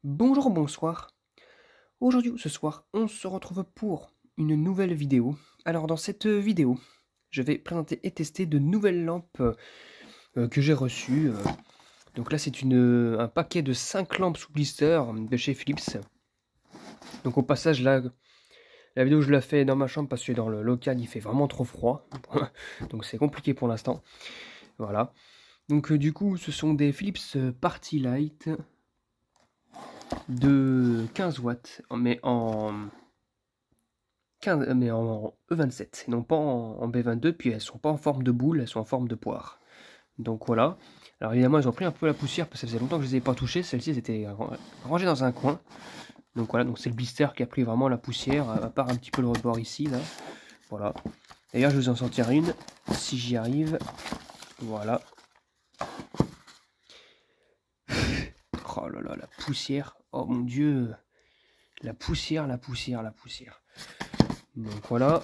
Bonjour, bonsoir. Aujourd'hui ou ce soir, on se retrouve pour une nouvelle vidéo. Alors dans cette vidéo, je vais présenter et tester de nouvelles lampes que j'ai reçues. Donc là c'est un paquet de 5 lampes sous blister de chez Philips. Donc au passage là, la vidéo je la fais dans ma chambre parce que dans le local il fait vraiment trop froid. Donc c'est compliqué pour l'instant. Voilà. Donc du coup ce sont des Philips Party Light de 15 watts, mais en E27, et non pas en B22, puis elles sont pas en forme de boule, elles sont en forme de poire. Donc voilà. Alors évidemment, elles ont pris un peu la poussière parce que ça faisait longtemps que je les ai pas touchées. Celles-ci étaient rangées dans un coin. Donc voilà, donc c'est le blister qui a pris vraiment la poussière, à part un petit peu le rebord ici, là. Voilà. D'ailleurs, je vais vous en sortir une, si j'y arrive. Voilà. Oh là là, la poussière. Oh mon dieu. La poussière, la poussière, la poussière. Donc voilà.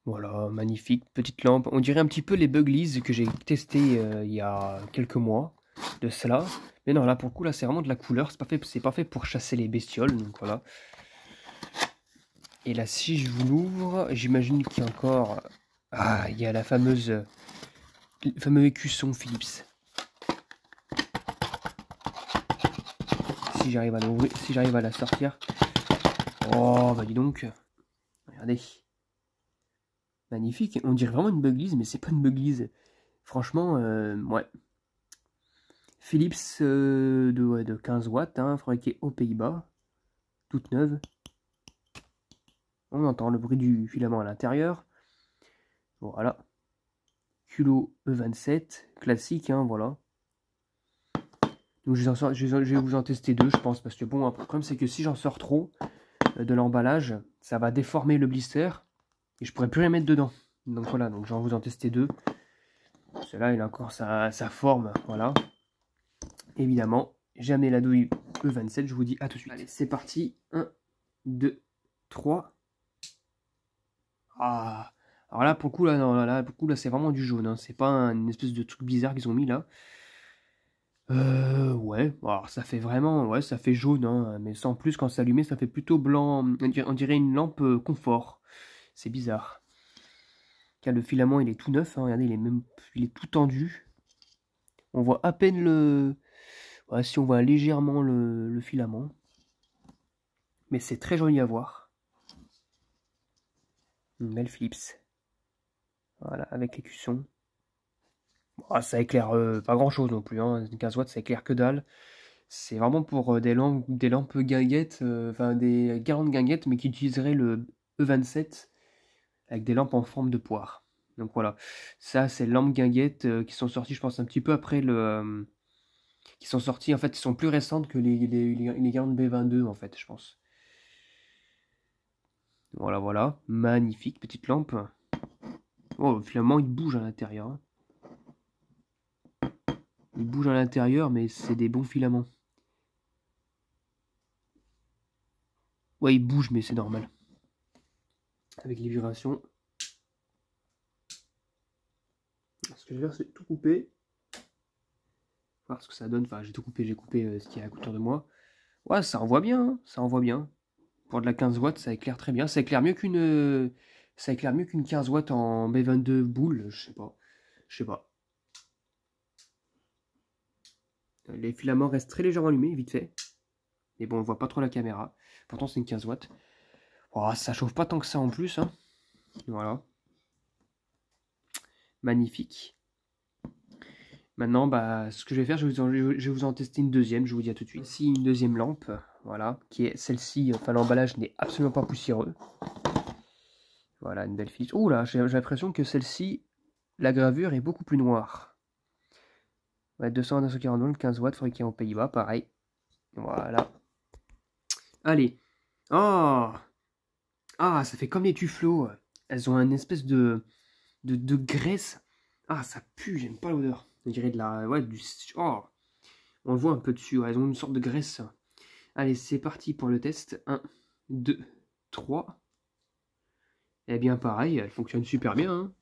Voilà, magnifique, petite lampe. On dirait un petit peu les Buglies que j'ai testé il y a quelques mois de cela. Mais non, là pour le coup, là c'est vraiment de la couleur. C'est pas fait pour chasser les bestioles. Donc voilà. Et là, si je vous l'ouvre, j'imagine qu'il y a encore. Ah, il y a le fameux écusson Philips. Si j'arrive à l'ouvrir, si j'arrive à la sortir. Oh, bah dis donc. Regardez. Magnifique. On dirait vraiment une Buglies, mais c'est pas une Buglies. Franchement, ouais. Philips de 15 watts, hein, fabriquée aux Pays-Bas, toute neuve. On entend le bruit du filament à l'intérieur. Voilà. Culot E27, classique, hein, voilà. Donc je vais vous en tester deux, je pense, parce que bon, le problème c'est que si j'en sors trop de l'emballage, ça va déformer le blister et je pourrais plus rien mettre dedans. Donc voilà, donc je vais vous en tester deux. Celui-là, il a encore sa forme, voilà. Évidemment, j'ai amené la douille E27, je vous dis à tout de suite. Allez, c'est parti. 1, 2, 3. Ah, alors là, pour le coup, là, non, là, pour le coup, là, c'est vraiment du jaune, hein. C'est pas une espèce de truc bizarre qu'ils ont mis là. Ouais, alors ça fait vraiment, ouais, ça fait jaune, hein, mais sans plus, quand c'est allumé, ça fait plutôt blanc. On dirait une lampe confort. C'est bizarre. Car le filament, il est tout neuf, hein, regardez, il est tout tendu. On voit à peine ouais, si on voit légèrement le filament. Mais c'est très joli à voir. Une belle Philips. Voilà, avec l'écusson. Ah, ça éclaire pas grand chose non plus, hein. 15 watts, ça éclaire que dalle. C'est vraiment pour des lampes guinguettes, enfin des garantes guinguettes, mais qui utiliseraient le E27 avec des lampes en forme de poire. Donc voilà, ça c'est les lampes guinguettes qui sont sorties, je pense, un petit peu après qui sont sorties, en fait, qui sont plus récentes que les garantes B22, en fait, je pense. Voilà, voilà, magnifique petite lampe. Oh, finalement, il bouge à l'intérieur, hein. Il bouge à l'intérieur, mais c'est des bons filaments. Ouais, il bouge, mais c'est normal. Avec les vibrations. Ce que je vais faire, c'est tout couper. Voir ce que ça donne. Enfin, j'ai coupé ce qu'il y a autour de moi. Ouais, ça envoie bien, hein, ça envoie bien. Pour de la 15 watts, ça éclaire très bien. Ça éclaire mieux qu'une 15 watts en B22 boule, je sais pas. Je sais pas. Les filaments restent très légèrement allumés, vite fait. Mais bon, on voit pas trop la caméra. Pourtant, c'est une 15 watts. Oh, ça chauffe pas tant que ça en plus, hein. Voilà. Magnifique. Maintenant, bah, ce que je vais faire, je vais vous en tester une deuxième, je vous dis à tout de suite. Ici, une deuxième lampe, voilà, qui est celle-ci, enfin l'emballage n'est absolument pas poussiéreux. Voilà, une belle Philips. Ouh là, j'ai l'impression que celle-ci, la gravure est beaucoup plus noire. Ouais, 200 à 240 volts, 15 watts, fabriqué aux Pays-Bas, pareil. Voilà. Allez. Oh, ah, ça fait comme les tuffeaux. Elles ont une espèce de graisse. Ah, ça pue, j'aime pas l'odeur. On dirait de la... Ouais, du... Oh, on le voit un peu dessus, ouais, elles ont une sorte de graisse. Allez, c'est parti pour le test. 1, 2, 3. Eh bien, pareil, elle fonctionne super bien, hein.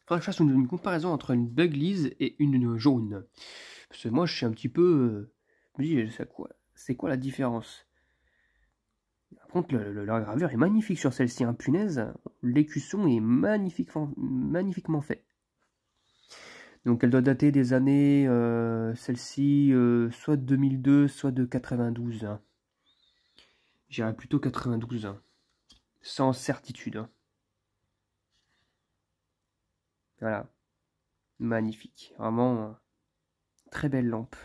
Faudrait que je fasse une comparaison entre une Buglies et une jaune. Parce que moi, je suis un petit peu... je me dis, c'est quoi la différence? Par contre, la gravure est magnifique sur celle-ci, hein, punaise. L'écusson est magnifiquement fait. Donc elle doit dater des années, celle-ci, soit de 2002, soit de 92. Hein. J'irais plutôt 92, hein, sans certitude. Hein. Voilà, magnifique. Vraiment, très belle lampe.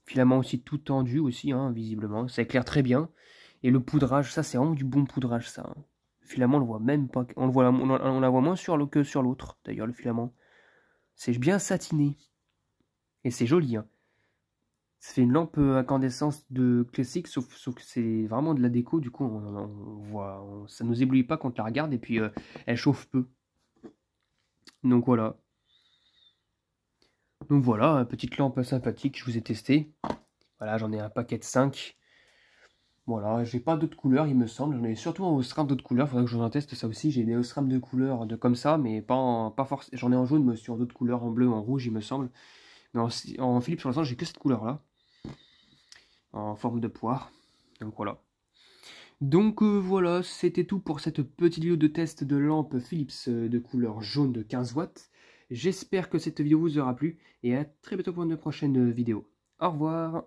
Filament aussi tout tendu aussi, hein, visiblement. Ça éclaire très bien. Et le poudrage, ça c'est vraiment du bon poudrage, ça. Hein. Le filament, on le voit même pas. On la voit moins que sur l'autre, d'ailleurs, le filament. C'est bien satiné. Et c'est joli, hein. Ça fait une lampe incandescence de classique, sauf que c'est vraiment de la déco. Du coup, ça nous éblouit pas quand on la regarde. Et puis, elle chauffe peu. Donc voilà. Donc voilà, petite lampe sympathique que je vous ai testée. Voilà, j'en ai un paquet de 5. Voilà, j'ai pas d'autres couleurs, il me semble. J'en ai surtout en Osram d'autres couleurs. Faudrait que je vous en teste ça aussi. J'ai des Osram de couleurs comme ça, mais pas forcément. J'en ai en jaune, mais sur d'autres couleurs, en bleu, en rouge, il me semble. Mais en Philips, pour l'instant, j'ai que cette couleur-là. En forme de poire. Donc voilà. Donc voilà, c'était tout pour cette petite vidéo de test de lampe Philips de couleur jaune de 15 watts. J'espère que cette vidéo vous aura plu et à très bientôt pour une prochaine vidéo. Au revoir.